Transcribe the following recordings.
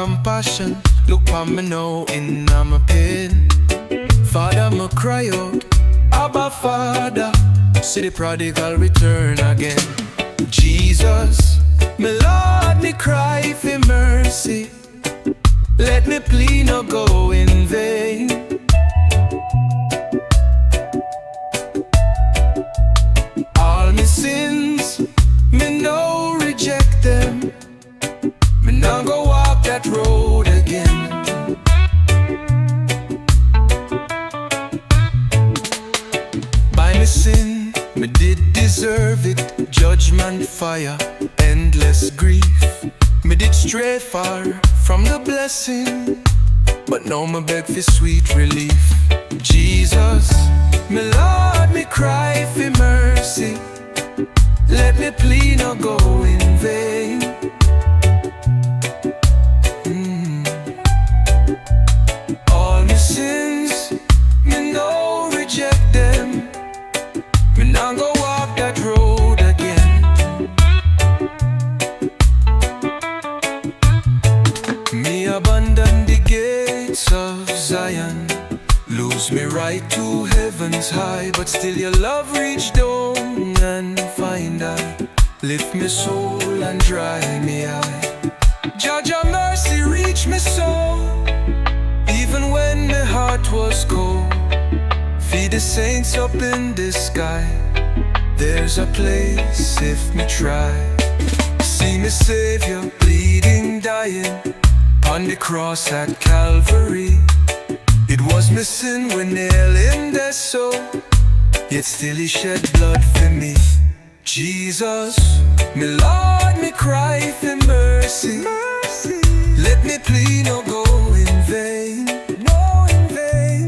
compassion. Look on me now in my pain. Father, me cry out, Abba Father. See the prodigal return again. Jesus, me Lord, me cry for mercy. Let me plea no go in vain. All me sins, me no reject them. Me now go walk that road again. By me sin, me did deserve it. Judgment, fire, endless grief. Me did stray far from the blessing, but now me beg for sweet relief. Jesus, me Lord, me cry for mercy. Let me plea no go in vain. All my sins, me no reject them. Me now go walk that road again. Me abandon the gates of Zion, lose me right to heaven's high, but still your love reach down and find I. Lift me soul and dry me eye. Jah mercy reach me soul, even when my heart was cold. Feed the saints up in the sky. There's a place if me try. See me Savior bleeding, dying on the cross at Calvary. It was my sin when nailed him there so, yet still he shed blood for me. Jesus, me Lord, me cry for mercy. Let me plea no go in vain. No in vain,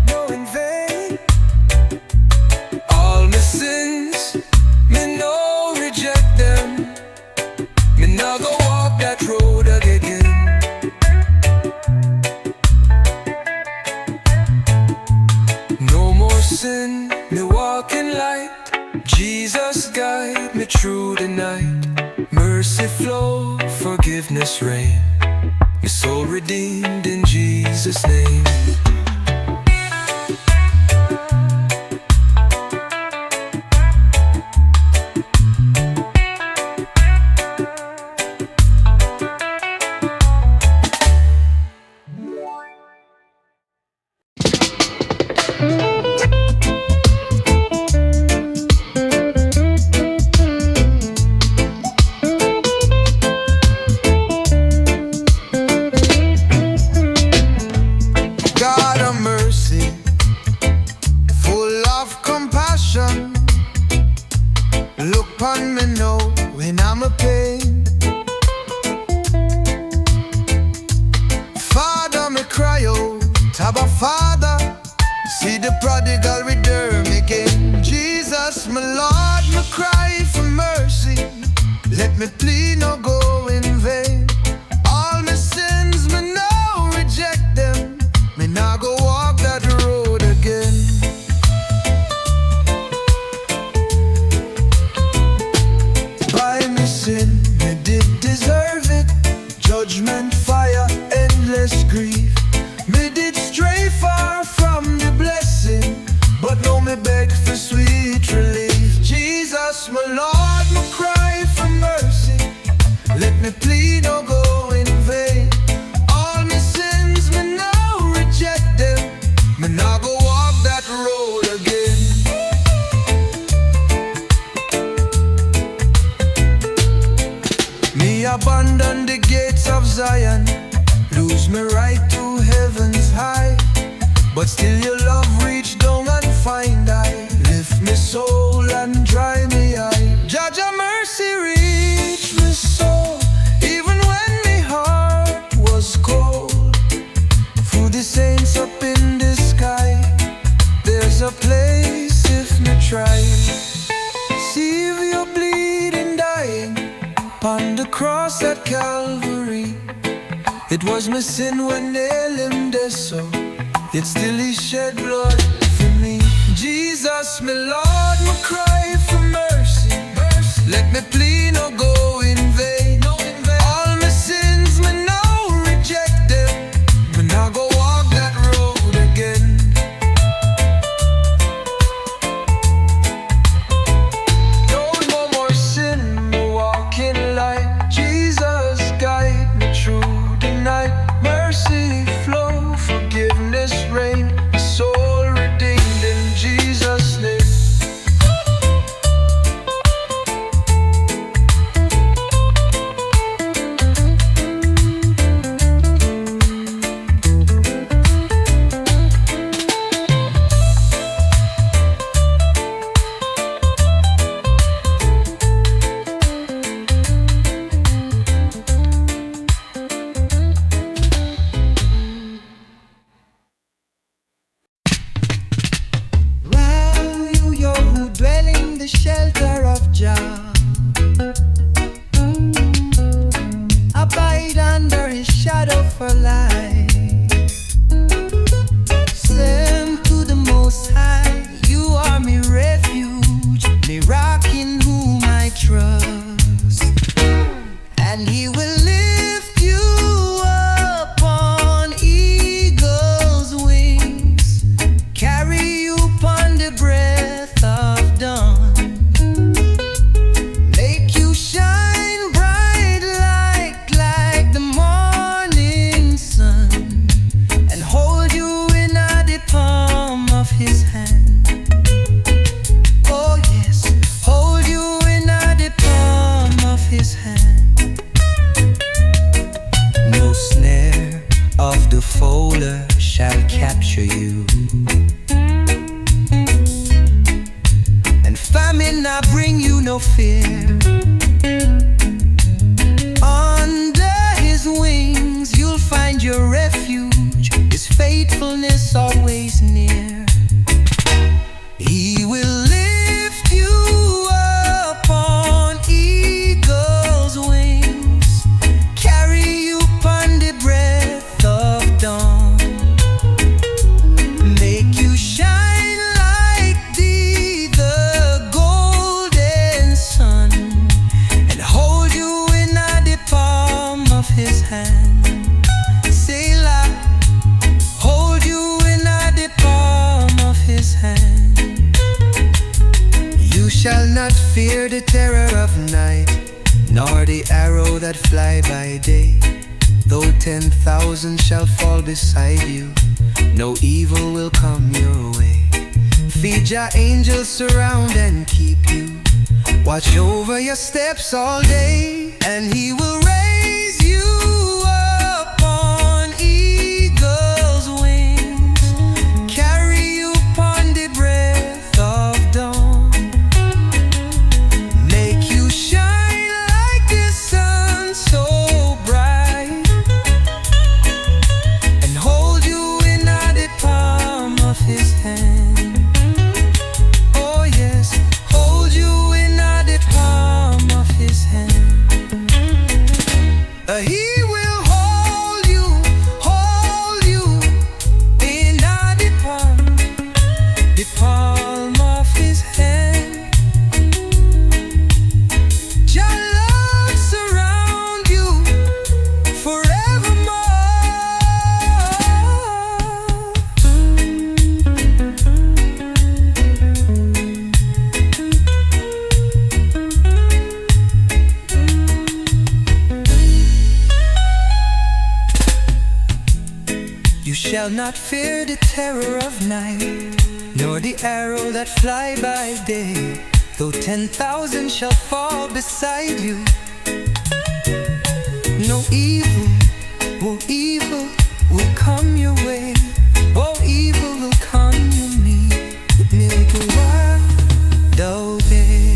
no in vain. All my sins, me no reject them. Me now go walk that road again. No more sin, me walk in light. Jesus guide me through the night. Mercy flow, forgiveness reign. My soul redeemed in Jesus' name. Look upon me now when I'm a pain. Father, me cry out, Abba Father. See the prodigal return again. Jesus, my Lord, me cry for mercy. Let me plea no go in vain. All my sins, me now reject them. Me now go walk that road again. Sin, me did deserve it. Judgment, fire, endless grief. Me did stray far from the blessing, but now me beg for sweet relief. Jesus, my Lord, me cry for mercy. Let me plead no go in vain. All my sins, me now reject them. Me now go walk that road again. Me abandon the gates of Zion, lose me right to heaven's high, but still your love reach down and find I. Lift me soul and dry me eye. Jah mercy reach me soul, even when me heart was cold. For the saints up in the sky, there's a place if me try. See your bleeding, dying on the cross at Calvary. It was my sin when nailed him there so, yet still he shed blood for me. Jesus, my Lord, me cry for mercy. Let me plead no go in vain. All my sins me now the fowler shall capture you. And famine not bring you no fear. Under his wings you'll find your refuge, his faithfulness always near. He will lift you up on eagle's wings, carry you upon the breath of dawn, make you shine like the golden sun, and hold you in the palm of his hand. Selah, hold you in the palm of his hand. You shall not fear the terror of night, nor the arrow that fly by day. Though 10,000 shall fall beside you, no evil will come your way. Feed your angels surround and keep you, watch over your steps all day. And he will raise you up on eagle's wings, carry you upon the breath of dawn, make you shine like the sun so bright, and hold you in the palm of his hand. Oh yes, hold you in the palm of his hand. He will hold you in the palm of his hand. Jah love surround you forevermore. You shall not fear the terror of night, nor the arrow that fly by day. Though 10,000 shall fall beside you, no evil will come your way. Oh, evil will come your me. Make a wild obey.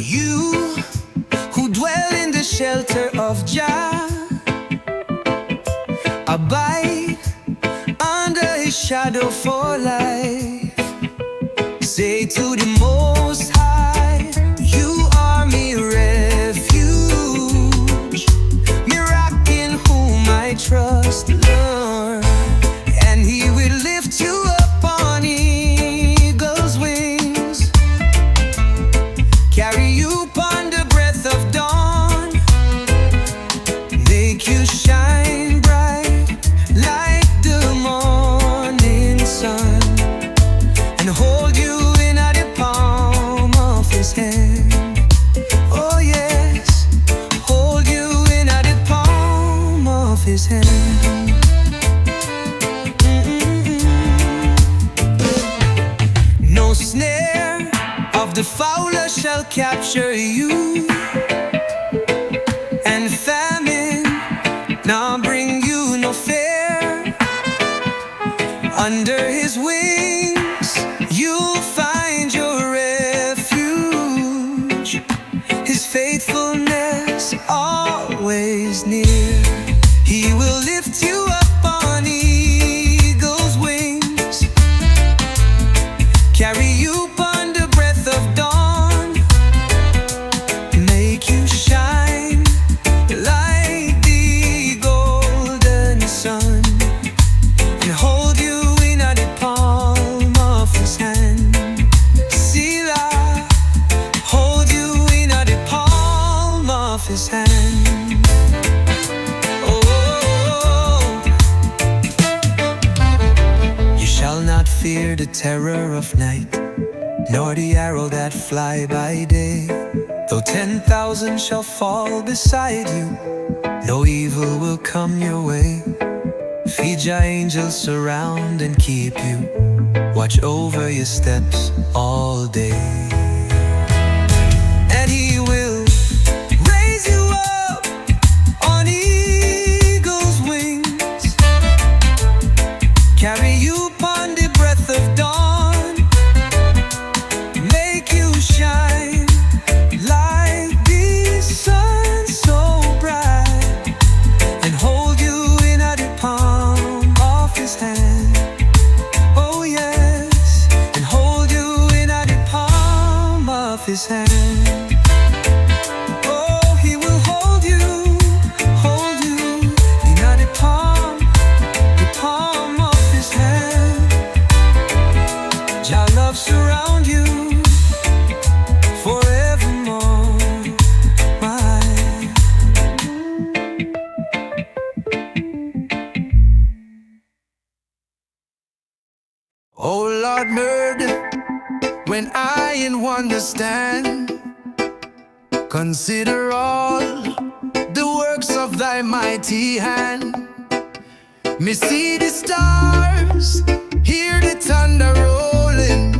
You who dwell in the shelter of Jah, abide under his shadow for life. Say to the Most High, you are my refuge, my rock in whom I trust, Lord. And he will lift you up on eagle's wings, carry you upon the breath of dawn, make you shine bright like the morning sun, and hold you in the palm of his hand. Oh yes, hold you in the palm of his hand. No snare of the fowler shall capture you, and famine now bring you no fear. Under his wings you'll find your refuge, his faithfulness always near. He will lift you up on eagle's wings, carry you upon the breath of dawn, make you shine like the golden sun, and hold you in the palm of his hand. Selah, hold you in the palm of his hand. Oh, you shall not fear the terror of night, nor the arrow that fly by day. Though 10,000 shall fall beside you, no evil will come your way. Feed your angels surround and keep you, watch over your steps all day. And he will raise you up on eagle's wings, carry you upon the breath of dawn, make you shine like the sun so bright, and hold you in the palm of his hand. Oh yes, and hold you in the palm of his hand. Oh, he will hold you in the palm of his hand. Jah love surround you forevermore, my. Oh Lord, murder when I in understand. Consider all the works of thy mighty hand. Me see the stars, hear the thunder rolling,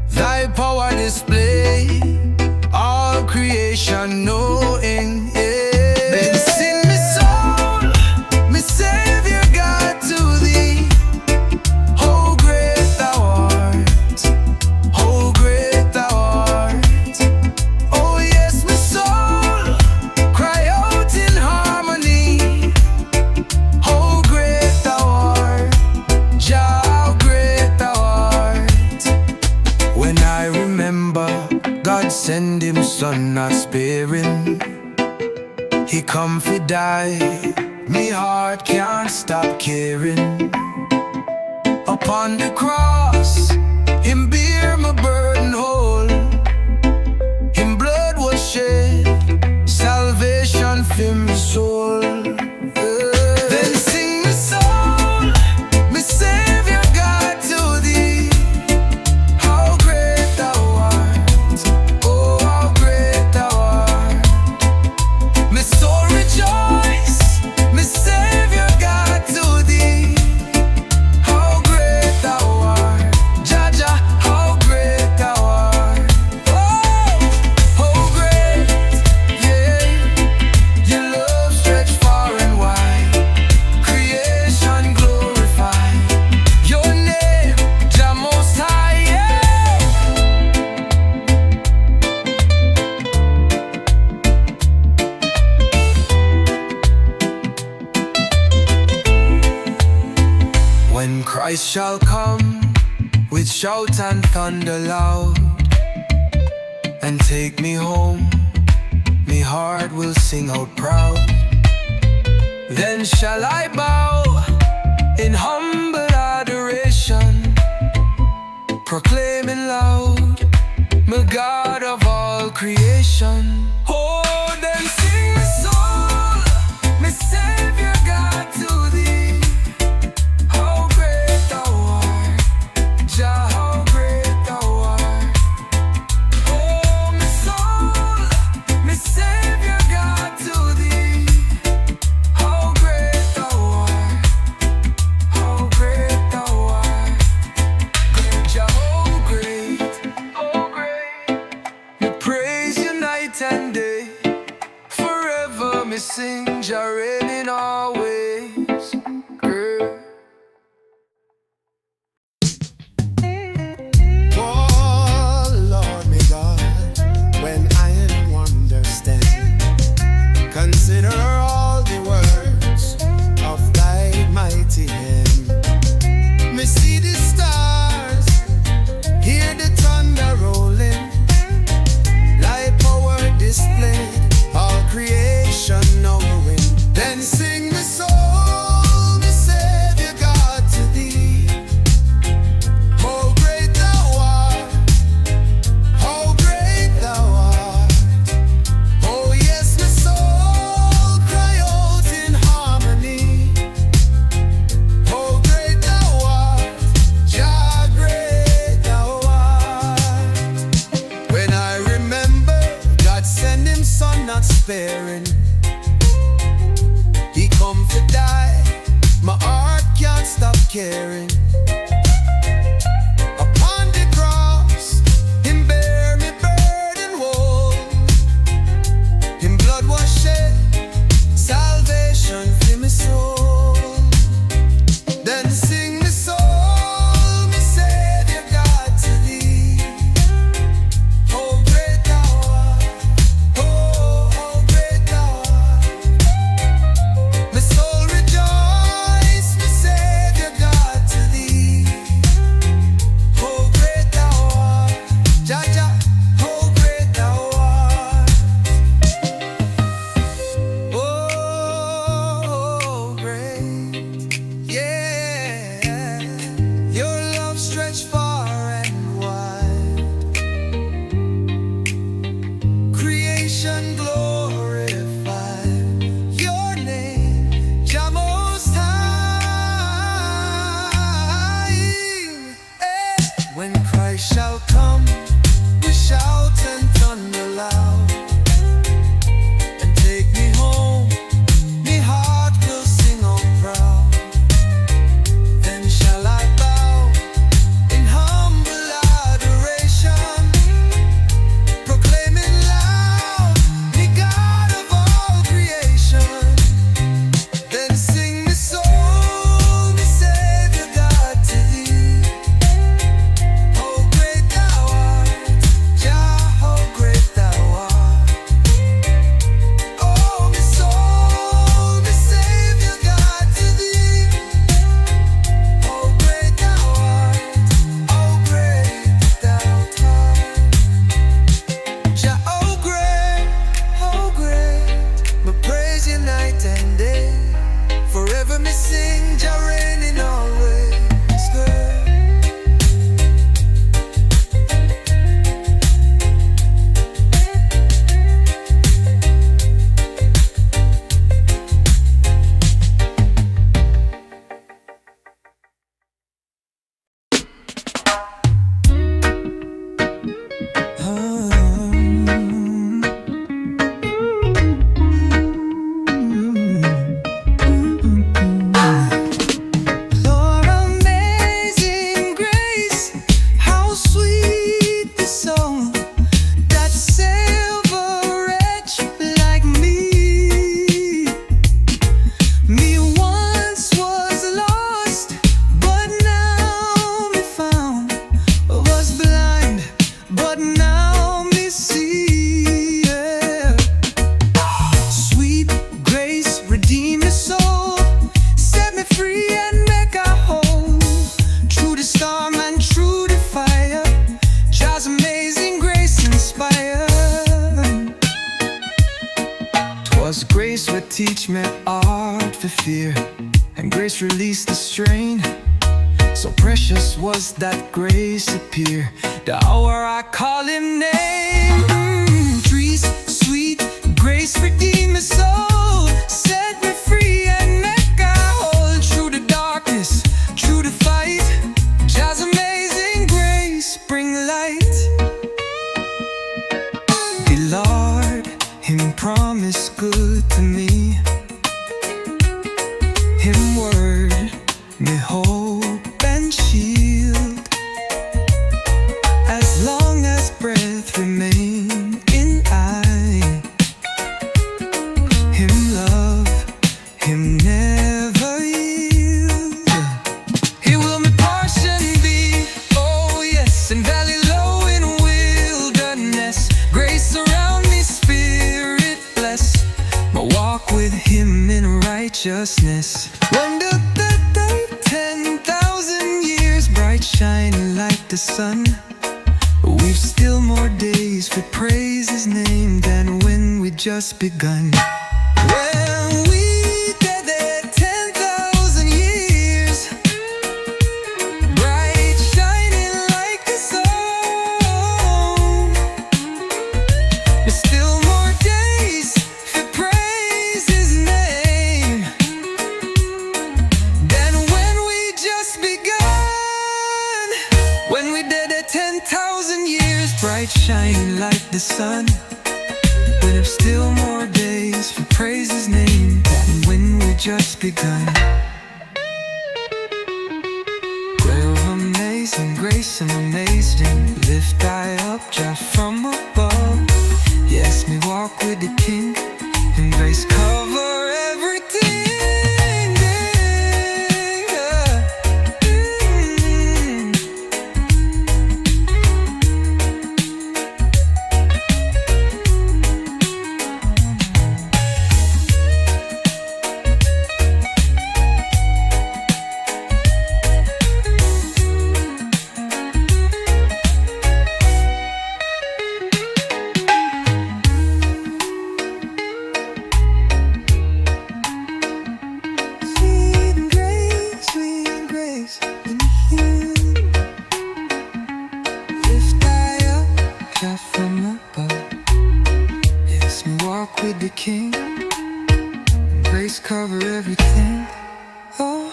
thy power display, all creation knowing. Yeah. Then sing me soul, me Savior God to thee. Oh great thou art, oh great thou art. Oh yes, my soul, cry out in harmony. Oh great thou art, Jah, how great thou art. When I remember God send him son not sparing, he come fi die, me heart can't stop caring. Upon the cross, him bear my burden whole, him blood was shed, salvation for my soul. Then sing my soul, my Savior God to thee. How great thou art, oh how great thou art. My soul rejoice, my Savior God to thee. How great thou art, Jah Jah, how great thou art. Oh great, yeah. Your love stretch far and wide, creation glorify your name, Jah most high, yeah. When Christ shall come with shout and thunder loud, and take me home, me heart will sing out proud. Then shall I bow in humble adoration, proclaiming loud, my God of all creation. Oh, then sing my soul, my Savior God to thee. How great thou art, Jah, how great thou art. Oh, my soul, my Savior God to thee. How great thou art, how great. sparing. He come to die, my heart can't stop caring. Upon the cross, him bear me burden woe. Him blood was shed, salvation for me soul. Then sing the soul, me Savior God to thee. Oh great thou art, oh great thou art. My soul rejoice, me Savior God to thee. Oh great thou art, Jah Jah, oh great thou art. Oh great, yeah. Your love stretched far and wide. Creation glorify your name, Jah Most High. When Christ shall come, we shout and thunder loud, and take me home, me heart will sing on proud. Then shall I bow in humble adoration, proclaiming loud, the God of all creation. Then sing me soul, me Savior God to thee. Oh great thou art, Jah, oh great thou art. Oh me soul, me Savior God to thee. Oh great thou art, oh great thou art. Jah, oh great, me praise you night and day. Forever me sing, Jah reigning always. Girl. Your amazing grace, how sweet the song that saved a wretch like me. Me once was lost, but now me found. Was blind, but now me see. Yeah. Sweet grace, redeem the soul, set me free and make a whole. Through the storm and through the fire, Jah's amazing grace inspired. 'Twas grace would teach me art for fear, and grace released the strain. So precious was that grace appear, the hour I call him name. Trees, sweet grace, redeem my soul, set me free and make a whole. Through the darkness, through the fight, Jah's amazing grace bring light. The Lord, him promised good to me. Him word, me hope and shield. As long as breath remain in I, him love, him never yield. He will me portion be, oh yes, in valley low, in wilderness. Grace around me, spirit bless. My walk with him in righteousness. When the 10,000 years bright shining like the sun, we've still more days for praise his name than when we just begun. When we did that 10,000 years, bright shining like the sun, there's still more days for praise his name than when we just begun. When we did it 10,000 years, bright shining like the sun, but there's still more days praise His name than when we just begun. Glow of amazing grace and amazing, lift I up, Jah from above. Yes, me walk with the King, and grace cover everything. With the King, grace cover everything. Oh.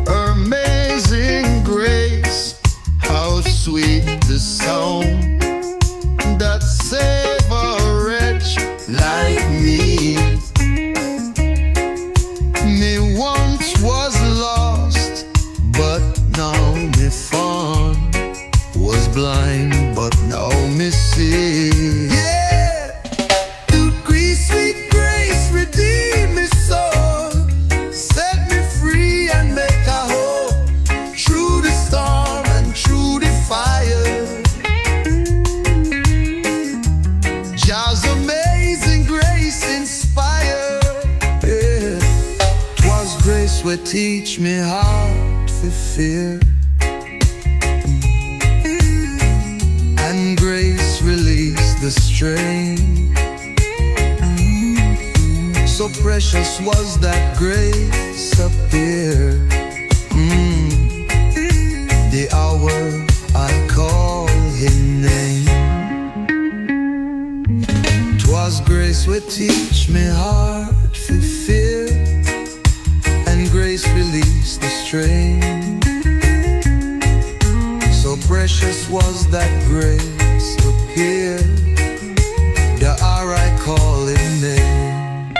Amazing grace, how sweet the sound that saved a wretch like me. Me once was lost, but now me found. Was blind, but now me see. Yeah, through grace, sweet grace, redeem me soul, set me free and make a hope through the storm and through the fire. Jah's amazing grace inspire. Yeah. Grace will teach me how to fear, and grace release the strain. So precious was that grace appear. The hour I call His name. 'Twas grace will teach me how to fear, grace release the strain. So precious was that grace appeared. The hour I call His name.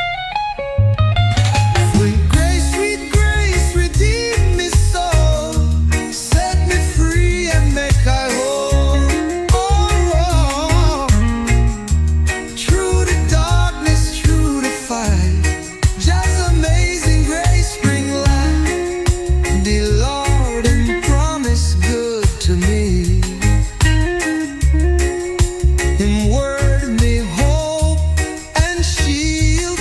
Sweet grace, redeem me soul, set me free and make I whole. Oh, through the darkness, through the fight, just amazing grace bring light. The Lord and promise good to me. In word me hope and shield,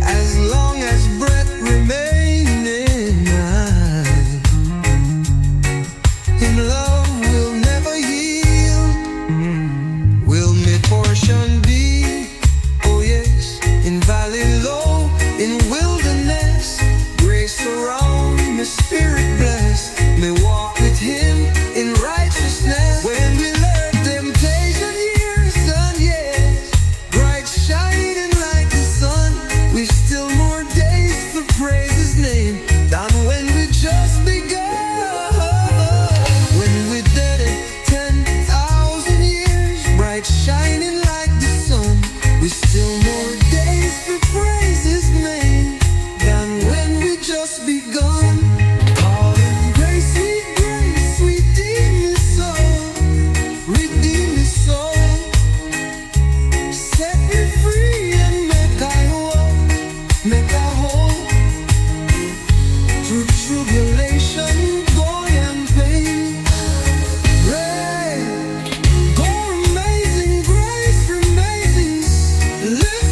as long as breath remain in mine. In love will never yield. Will me portion be? Oh yes, in valley low, in wilderness, grace surround me, spirit blessed. Me walk with Him in righteousness. When we let temptation years and years, bright shining like the sun, we still more days to praise His name than when we just begun. When we did it 10,000 years, bright shining like the sun, we still more days to praise His name than when we just begun. All in grace, redeem me soul, redeem me soul, set me free and make I whole, through tribulation, joy and pain. Pray, go amazing grace remains, lift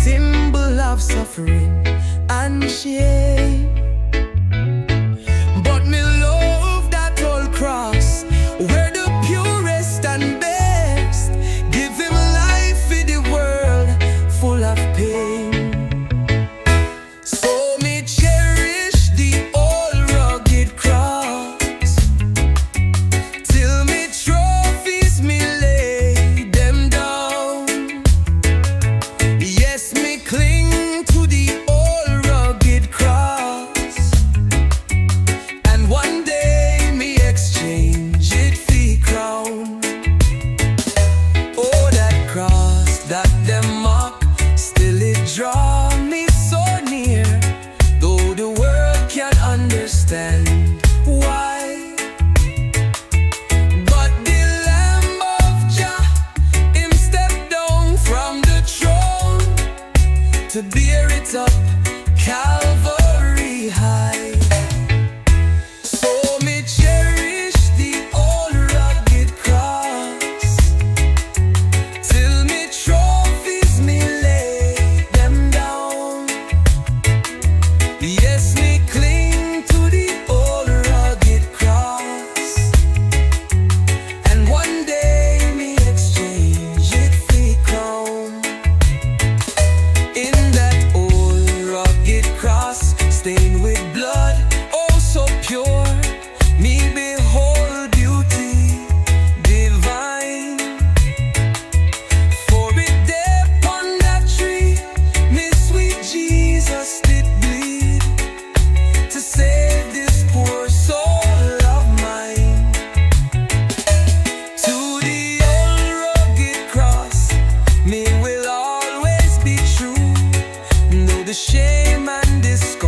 symbol of suffering and shame. But me love that old cross, where the purest and best give him life in the world full of pain. So me cherish the old rugged cross, till me trophies me lay them down. Yes, me cling to the old rugged cross, and one day me exchange it for crown. Oh, that cross that them mock, still it draw me so near, though the world can't understand why. But the Lamb of Jah, him stepped down from the throne to bear it up Calvary high. So me cherish the old rugged cross, till me trophies me lay them down. Yes, me cling to the old rugged cross, and one day me exchange it for crown. In that old rugged cross, stained with blood, oh so pure, me behold beauty divine. For it there upon that tree, me sweet Jesus did bleed, to save this poor soul of mine. To the old rugged cross, me will always be true, though the shame and discomfort